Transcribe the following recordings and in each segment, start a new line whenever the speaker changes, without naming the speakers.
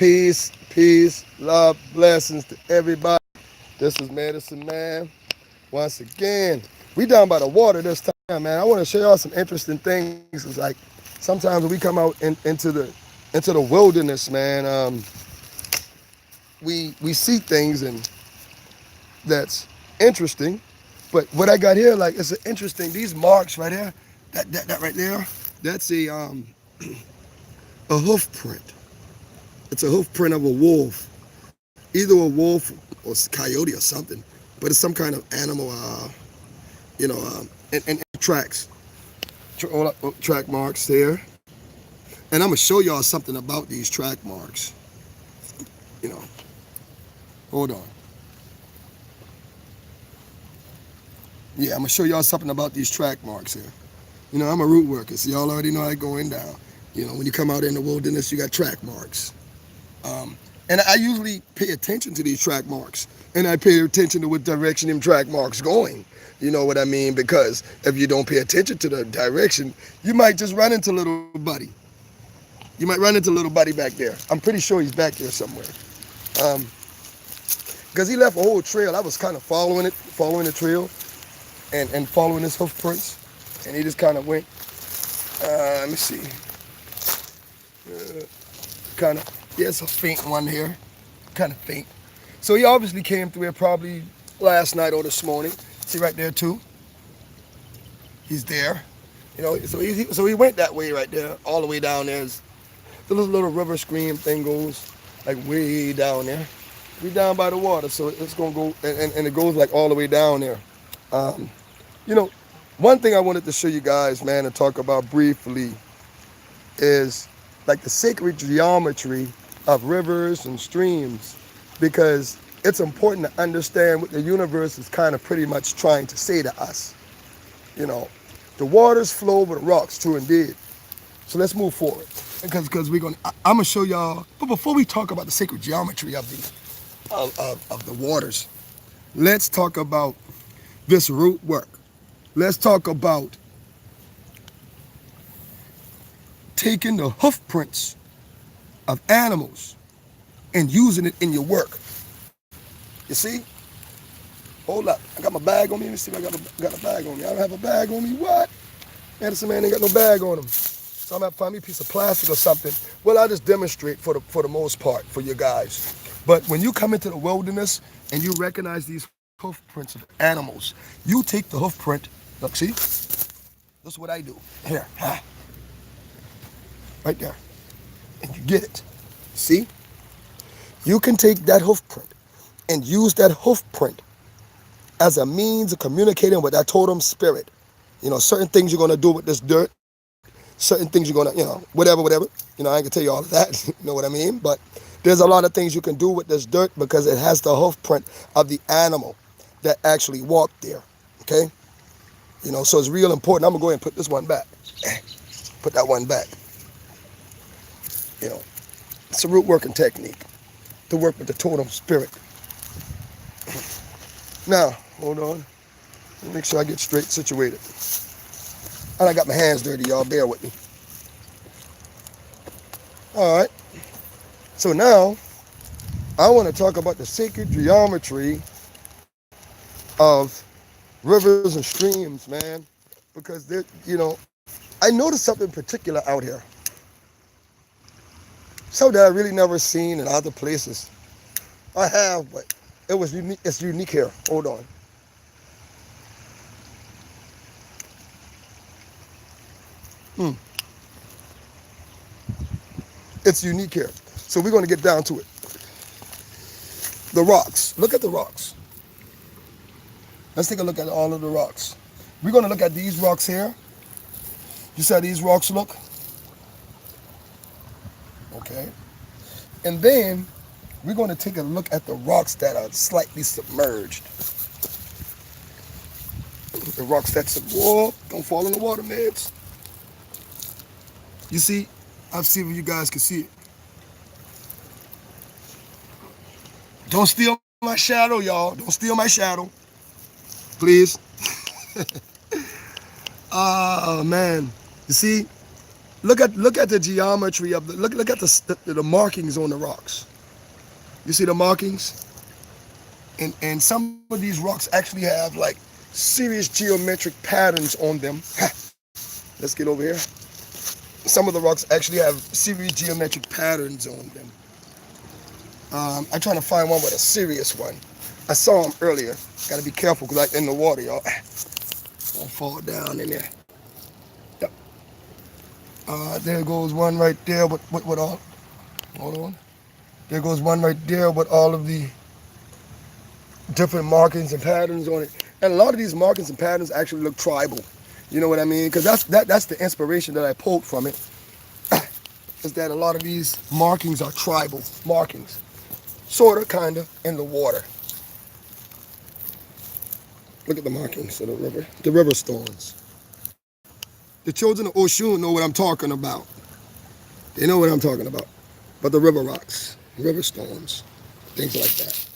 Peace, peace, love, blessings to everybody. This is Medicine Man. Once again, we down by the water this time, man. I want to show y'all some interesting things. It's like sometimes when we come out into the wilderness, man, we see things and that's interesting. But what I got here, like, it's interesting. These marks right here, that right there, that's a hoof print. It's a hoof print of a wolf, either a wolf or coyote or something, but it's some kind of animal, and tracks, track marks there. And I'm gonna show y'all something about these track marks. You know, hold on. Yeah, I'm gonna show y'all something about these track marks here. I'm a root worker, so y'all already know how going down. When you come out in the wilderness, you got track marks. And I usually pay attention to these track marks, and I pay attention to what direction them track marks going. You know what I mean? Because if you don't pay attention to the direction, you might just run into little buddy. You might run into little buddy back there. I'm pretty sure he's back there somewhere. Because he left a whole trail. I was kind of following the trail, and following his hoof prints, and he just kind of went. Let me see. Kind of. There's a faint one here, kind of faint. So he obviously came through here probably last night or this morning. See right there too. He's there. So he went that way right there, all the way down there. The little river stream thing goes like way down there. We down by the water, so it's gonna go, and it goes like all the way down there. Um, you know, One thing I wanted to show you guys, man, and talk about briefly is like the sacred geometry of rivers and streams, because it's important to understand what the universe is kind of pretty much trying to say to us. You know, the waters flow over the rocks too, indeed. So let's move forward, because I'm gonna show y'all. But before we talk about the sacred geometry of the waters, let's talk about this root work. Let's talk about taking the hoof prints of animals and using it in your work. You see? Hold up. I got my bag on me. Let me see if I got a bag on me. I don't have a bag on me. What? Anderson man ain't got no bag on him. So I'm gonna have to find me a piece of plastic or something. Well, I'll just demonstrate for the most part for you guys. But when you come into the wilderness and you recognize these hoof prints of animals, you take the hoof print. Look, see? This is what I do. Here, right there. And you get it. See? You can take that hoof print and use that hoof print as a means of communicating with that totem spirit. Certain things you're going to do with this dirt, certain things you're going to, whatever. I ain't going to tell you all of that, you know what I mean? But there's a lot of things you can do with this dirt because it has the hoof print of the animal that actually walked there, okay? So it's real important. I'm going to go ahead and put this one back. Put that one back. It's a root working technique to work with the totem spirit. Now, hold on. Let me make sure I get straight situated. And I got my hands dirty, y'all. Bear with me. All right. So now, I want to talk about the sacred geometry of rivers and streams, man. Because, I noticed something particular out here. Something that I really never seen in other places. I have, but it was unique. It's unique here. Hold on. It's unique here. So we're going to get down to it. The rocks. Look at the rocks. Let's take a look at all of the rocks. We're going to look at these rocks here. You see how these rocks look? Okay. And then we're going to take a look at the rocks that are slightly submerged. The rocks that whoa, don't fall in the water, man. You see? I'll see if you guys can see it. Don't steal my shadow, y'all. Don't steal my shadow. Please. Oh, man. You see? Look at the geometry of the look at the markings on the rocks. You see the markings, and some of these rocks actually have like serious geometric patterns on them. Let's get over here. Some of the rocks actually have serious geometric patterns on them. I'm trying to find one with a serious one. I saw them earlier. Got to be careful because like in the water, y'all. Don't fall down in there. Yep. There goes one right there with all. Hold on. There goes one right there with all of the different markings and patterns on it. And a lot of these markings and patterns actually look tribal. You know what I mean? Because that's the inspiration that I pulled from it. Is that a lot of these markings are tribal markings, sorta, kinda, in the water. Look at the markings of the river stones. The children of Oshun know what I'm talking about. They know what I'm talking about. But the river rocks, river stones, things like that.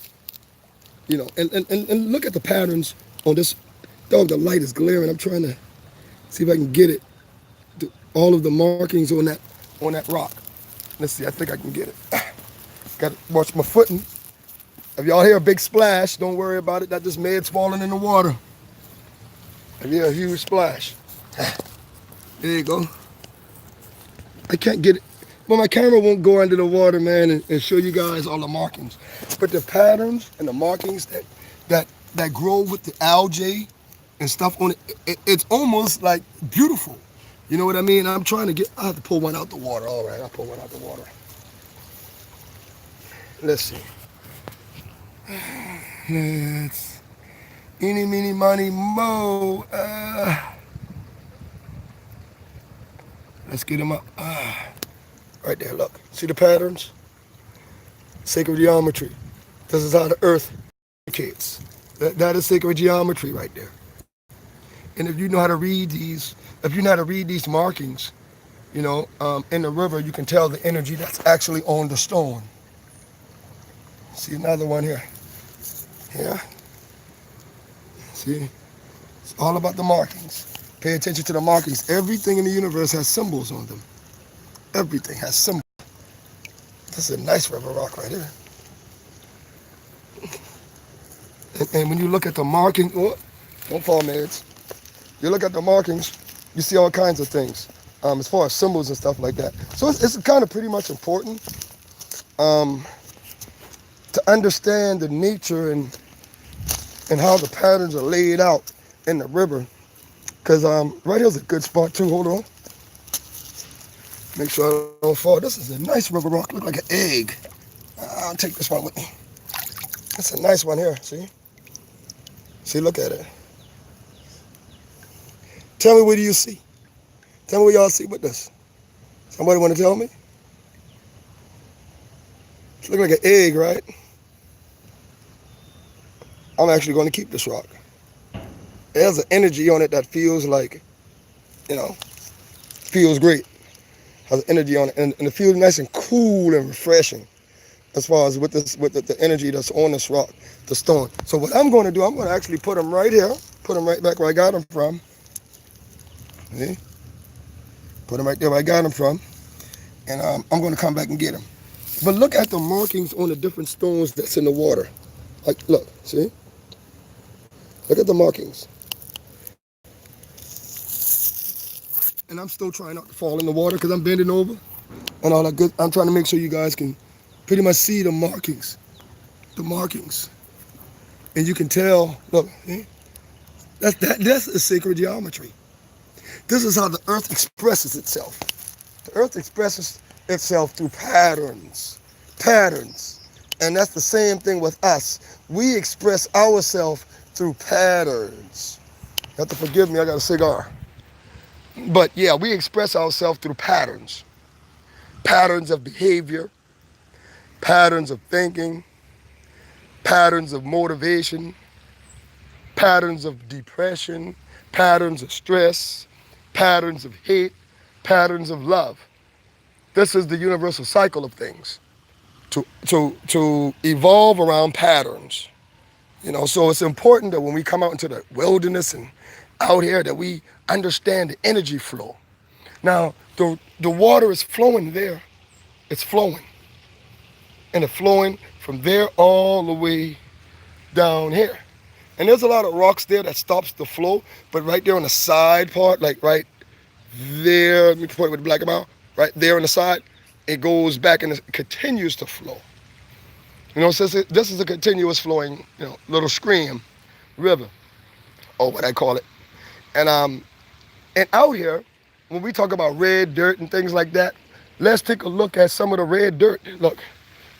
You know, and look at the patterns on this. Dog, the light is glaring. I'm trying to see if I can get it. All of the markings on that rock. Let's see, I think I can get it. Got to watch my footing. If y'all hear a big splash, don't worry about it. That just med's falling in the water. If you hear a huge splash. There you go. I can't get it. But my camera won't go under the water, man, and show you guys all the markings. But the patterns and the markings that grow with the algae and stuff on it's almost like beautiful. You know what I mean? I'm trying to I have to pull one out the water. All right, I'll pull one out the water. Let's see. Let's, eeny, meeny, miny, mo. Let's get him up. Right there, look. See the patterns? Sacred geometry. This is how the earth communicates. That is sacred geometry right there. And if you know how to read these, if you know how to read these markings, you know, in the river, you can tell the energy that's actually on the stone. See another one here. Yeah. See? It's all about the markings. Pay attention to the markings. Everything in the universe has symbols on them. Everything has symbols. This is a nice river rock right here. And when you look at the marking, oh, don't fall, meds. You look at the markings, you see all kinds of things as far as symbols and stuff like that. So it's kind of pretty much important to understand the nature and how the patterns are laid out in the river. Because right here's a good spot too. Hold on. Make sure I don't fall. This is a nice river rock. Look like an egg. I'll take this one with me. That's a nice one here. See? See, look at it. Tell me, what do you see? Tell me what y'all see with this. Somebody want to tell me? It looks like an egg, right? I'm actually going to keep this rock. It has an energy on it that feels like, you know, feels great. Has energy on it, and it feels nice and cool and refreshing. As far as with the energy that's on this rock, the stone. So what I'm going to do, I'm going to actually put them right here, put them right back where I got them from. See? Put them right there where I got them from, and I'm going to come back and get them. But look at the markings on the different stones that's in the water. Like, look, see? Look at the markings. And I'm still trying not to fall in the water because I'm bending over and all that good. I'm trying to make sure you guys can pretty much see the markings. The markings. And you can tell, look, see? That's a sacred geometry. This is how the earth expresses itself. The earth expresses itself through patterns. Patterns. And that's the same thing with us. We express ourselves through patterns. You have to forgive me, I got a cigar. But yeah, we express ourselves through patterns. Patterns of behavior, patterns of thinking, patterns of motivation, patterns of depression, patterns of stress, patterns of hate, patterns of love. This is the universal cycle of things. To evolve around patterns. You know, so it's important that when we come out into the wilderness and out here that we understand the energy flow. Now, The water is flowing there. It's flowing. And it's flowing from there all the way down here. And there's a lot of rocks there that stops the flow, but right there on the side part, like right there, let me point with the black amount, right there on the side, it goes back and it continues to flow. So this is a continuous flowing, little stream, river, or what I call it. And out here, when we talk about red dirt and things like that, let's take a look at some of the red dirt. Look,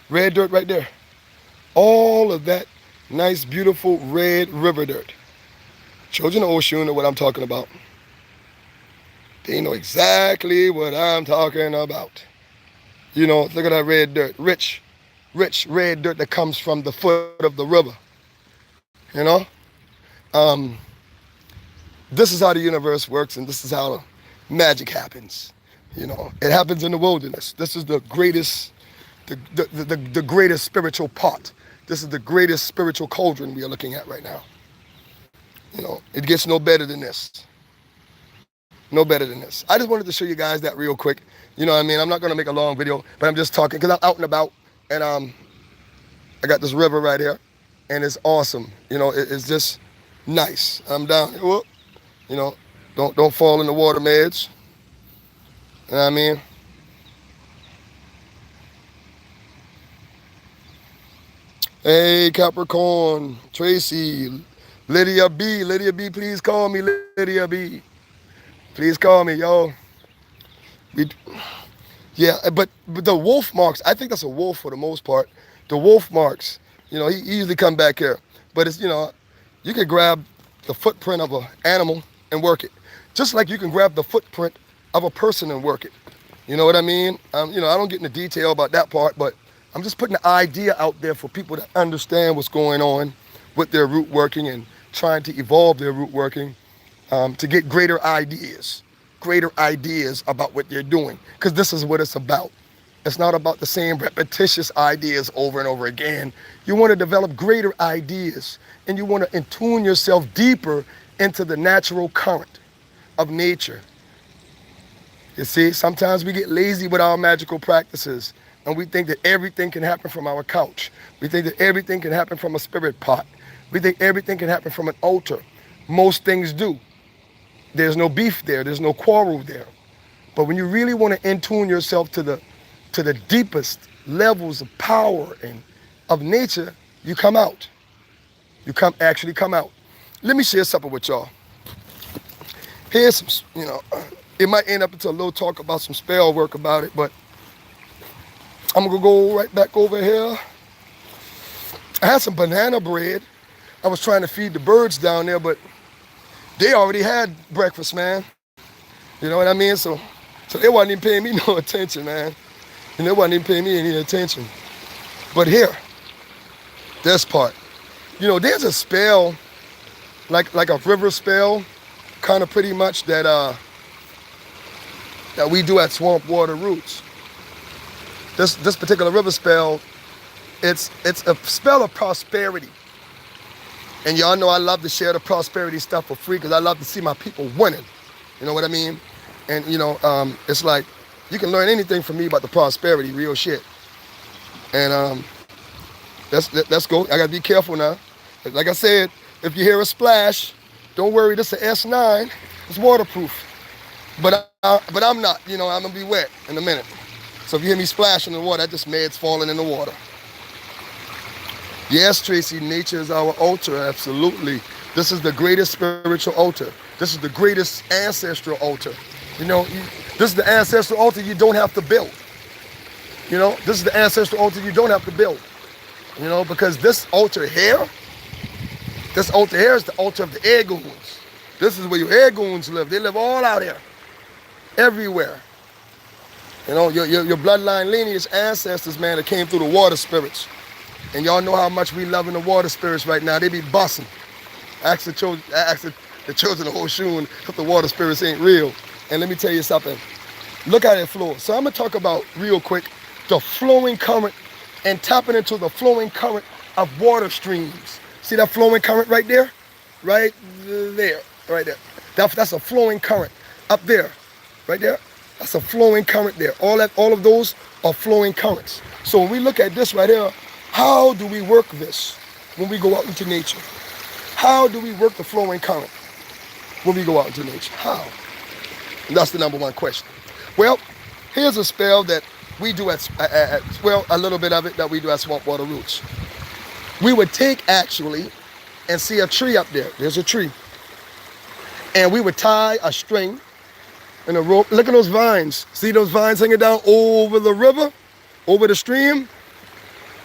red dirt right there. All of that nice, beautiful red river dirt. Children of Oshun know what I'm talking about. They know exactly what I'm talking about. Look at that red dirt. Rich red dirt that comes from the foot of the river. Um, this is how the universe works, and this is how magic happens. It happens in the wilderness. This is the greatest, the greatest spiritual pot. This is the greatest spiritual cauldron we are looking at right now. It gets no better than this. No better than this. I just wanted to show you guys that real quick. You know what I mean? I'm not going to make a long video, but I'm just talking because I'm out and about, and I got this river right here, and it's awesome. It's just nice. I'm down here. Whoop. Don't fall in the water, meds. You know what I mean? Hey, Capricorn, Tracy, Lydia B, please call me, Lydia B. Please call me, yo. Yeah, but the wolf marks, I think that's a wolf for the most part. The wolf marks, he usually come back here. But it's, you can grab the footprint of an animal and work it. Just like you can grab the footprint of a person and work it. You know what I mean? I don't get into detail about that part, but I'm just putting the idea out there for people to understand what's going on with their root working and trying to evolve their root working to get greater ideas about what they're doing. Because this is what it's about. It's not about the same repetitious ideas over and over again. You want to develop greater ideas, and you want to attune yourself deeper into the natural current of nature. You see, sometimes we get lazy with our magical practices, and we think that everything can happen from our couch. We think that everything can happen from a spirit pot. We think everything can happen from an altar. Most things do. There's no beef there. There's no quarrel there. But when you really want to intune yourself to the deepest levels of power and of nature, you come out. You actually come out. Let me share something with y'all. Here's some, it might end up into a little talk about some spell work about it, but I'm gonna go right back over here. I had some banana bread. I was trying to feed the birds down there, but they already had breakfast, man. You know what I mean? So they wasn't even paying me no attention, man. And they wasn't even paying me any attention. But here, this part. There's a spell, like a river spell, kind of pretty much that we do at Swamp Water Roots. This particular river spell, it's a spell of prosperity. And y'all know I love to share the prosperity stuff for free because I love to see my people winning. You know what I mean? And it's like you can learn anything from me about the prosperity, real shit. And let's go. I gotta be careful now. Like I said, if you hear a splash, don't worry. This is an S9. It's waterproof. But I'm not. I'm gonna be wet in a minute. So if you hear me splashing in the water, that just means falling in the water. Yes, Tracy, nature is our altar, absolutely. This is the greatest spiritual altar. This is the greatest ancestral altar. This is the ancestral altar you don't have to build. This is the ancestral altar you don't have to build. Because this altar here is the altar of the air goons. This is where your air goons live. They live all out here, everywhere. Your bloodline lineage ancestors, man, that came through the water spirits. And y'all know how much we love in the water spirits right now. They be busting. Ask the children of Oshun if the water spirits ain't real. And let me tell you something. Look how it flows. So I'm going to talk about, real quick, the flowing current and tapping into the flowing current of water streams. See that flowing current right there? Right there. Right there. That's a flowing current up there. Right there. That's a flowing current there. All of those are flowing currents. So when we look at this right here, how do we work this when we go out into nature? How do we work the flowing current when we go out into nature? How? And that's the number one question. Well, here's a spell that we do well, a little bit of it that we do at Swamp Water Roots. We would take actually and see a tree up there. There's a tree. And we would tie a string and a rope. Look at those vines. See those vines hanging down over the river, over the stream?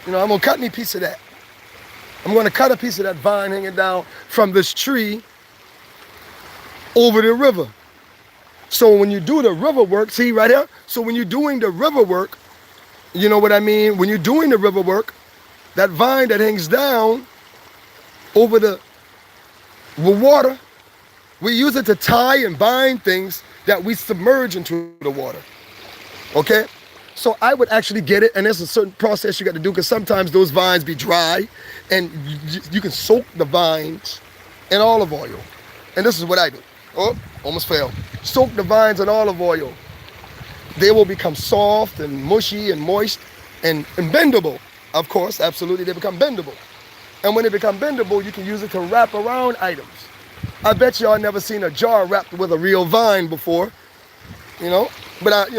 I'm going to cut me a piece of that. I'm going to cut a piece of that vine hanging down from this tree over the river. So when you do the river work, see right here? So when you're doing the river work, you know what I mean? When you're doing the river work, that vine that hangs down over the water, we use it to tie and bind things that we submerge into the water. Okay? So I would actually get it, and there's a certain process you got to do because sometimes those vines be dry, and you can soak the vines in olive oil. And this is what I do. Oh, almost failed. Soak the vines in olive oil. They will become soft and mushy and moist and bendable. Of course, absolutely, they become bendable. And when they become bendable, you can use it to wrap around items. I bet y'all never seen a jar wrapped with a real vine before, but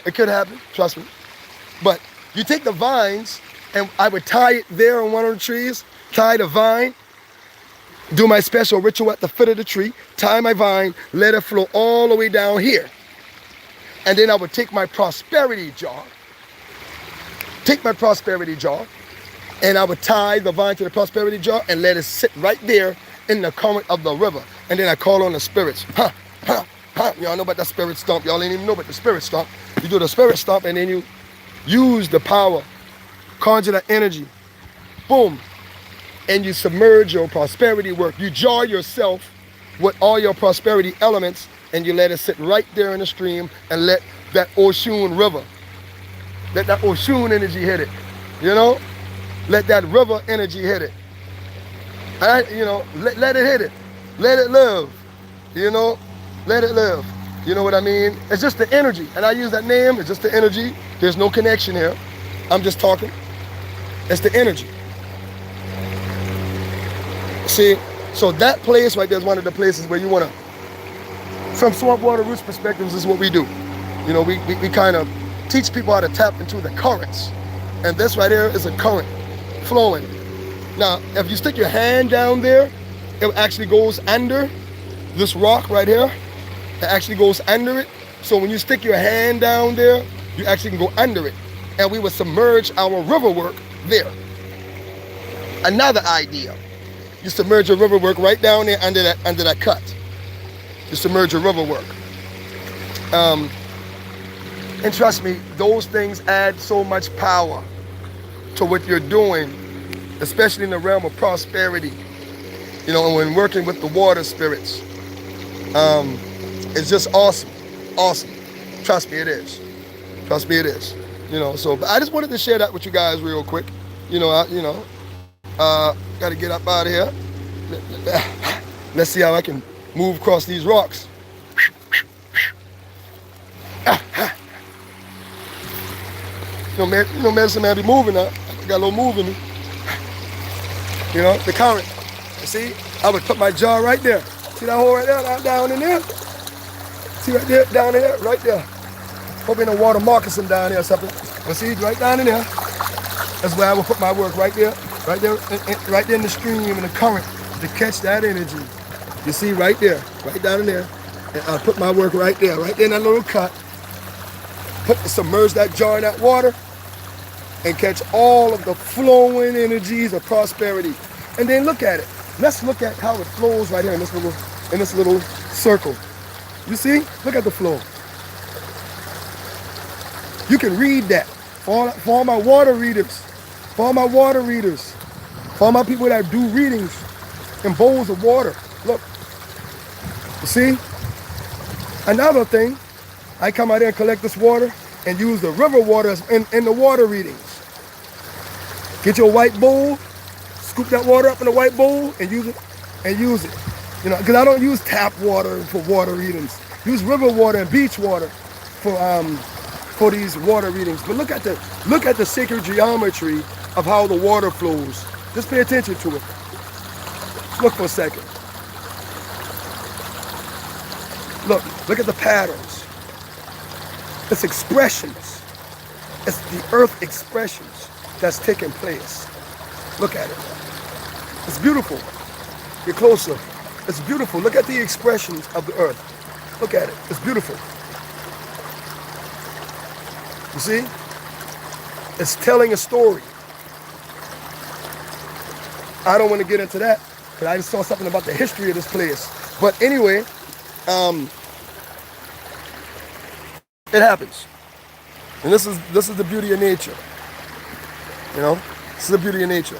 it could happen, trust me. But you take the vines, and I would tie it there on one of the trees, tie the vine, do my special ritual at the foot of the tree, tie my vine, let it flow all the way down here. And then I would take my prosperity jar, and I would tie the vine to the prosperity jar and let it sit right there in the current of the river. And then I call on the spirits. Y'all know about the spirit stomp. Y'all ain't even know about the spirit stomp. You do the spirit stomp and then you use the power, conjure that energy, boom, and you submerge your prosperity work. You jar yourself with all your prosperity elements and you let it sit right there in the stream and let that Oshun river, let that Oshun energy hit it, Let that river energy hit it. Let it hit it. Let it live, Let it live. You know what I mean? It's just the energy. And I use that name, it's just the energy. There's no connection here. I'm just talking. It's the energy. See, so that place right there is one of the places where you want to, from Swamp Water Roots perspectives, this is what we do. We kind of teach people how to tap into the currents. And this right here is a current flowing. Now, if you stick your hand down there, it actually goes under this rock right here. It actually goes under it. So when you stick your hand down there, you actually can go under it. And we would submerge our river work there. Another idea. You submerge your river work right down there under that cut. You submerge your river work. And trust me, those things add so much power to what you're doing, especially in the realm of prosperity. When working with the water spirits. It's just awesome. Awesome. Trust me, it is. Trust me, it is. So but I just wanted to share that with you guys real quick. Got to get up out of here. Let's see how I can move across these rocks. Medicine man be moving up. I got a little move in me. The current. See, I would put my jar right there. See that hole right there, down in there? See right there, down in there, right there. Hope ain't no water moccasin down there or something. But see, right down in there. That's where I would put my work right there in the stream, in the current, to catch that energy. You see, right there, right down in there. And I put my work right there in that little cut. Submerge that jar in that water and catch all of the flowing energies of prosperity. And then look at it. Let's look at how it flows right here in this little circle. You see? Look at the flow. You can read that. For all my water readers, for all my people that do readings in bowls of water. Look. You see? Another thing, I come out here and collect this water and use the river water in the water readings. Get your white bowl, scoop that water up in a white bowl and use it. Because I don't use tap water for water readings. Use river water and beach water for these water readings. But look at the sacred geometry of how the water flows. Just pay attention to it. Look for a second. Look at the patterns. It's expressions. It's the earth expressions that's taking place. Look at it. It's beautiful. Get closer. It's beautiful. Look at the expressions of the earth. Look at it. It's beautiful. You see? It's telling a story. I don't want to get into that because I just saw something about the history of this place. But anyway, it happens. And this is the beauty of nature. You know? This is the beauty of nature.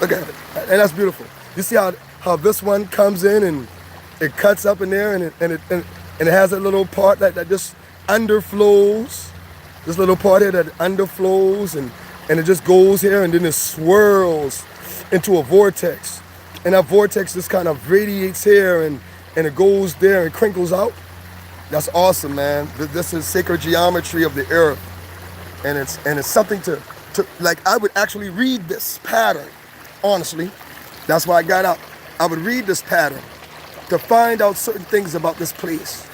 Look at it. And that's beautiful. You see how this one comes in and it cuts up in there and it has a little part that just underflows. This little part here that underflows and it just goes here and then it swirls into a vortex. And that vortex just kind of radiates here and it goes there and crinkles out. That's awesome, man. This is sacred geometry of the earth. And it's something to like, I would actually read this pattern, honestly. That's why I got out. I would read this pattern to find out certain things about this place.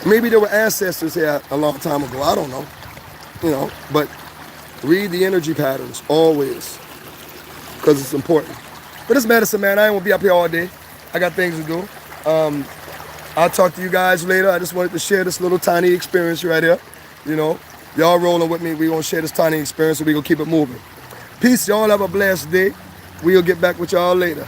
Maybe there were ancestors here a long time ago. I don't know. You know, but read the energy patterns always because it's important. But it's medicine, man. I ain't gonna be up here all day. I got things to do. I'll talk to you guys later. I just wanted to share this little tiny experience right here. You know, y'all rolling with me. We gonna share this tiny experience and we gonna keep it moving. Peace. Y'all have a blessed day. We'll get back with y'all later.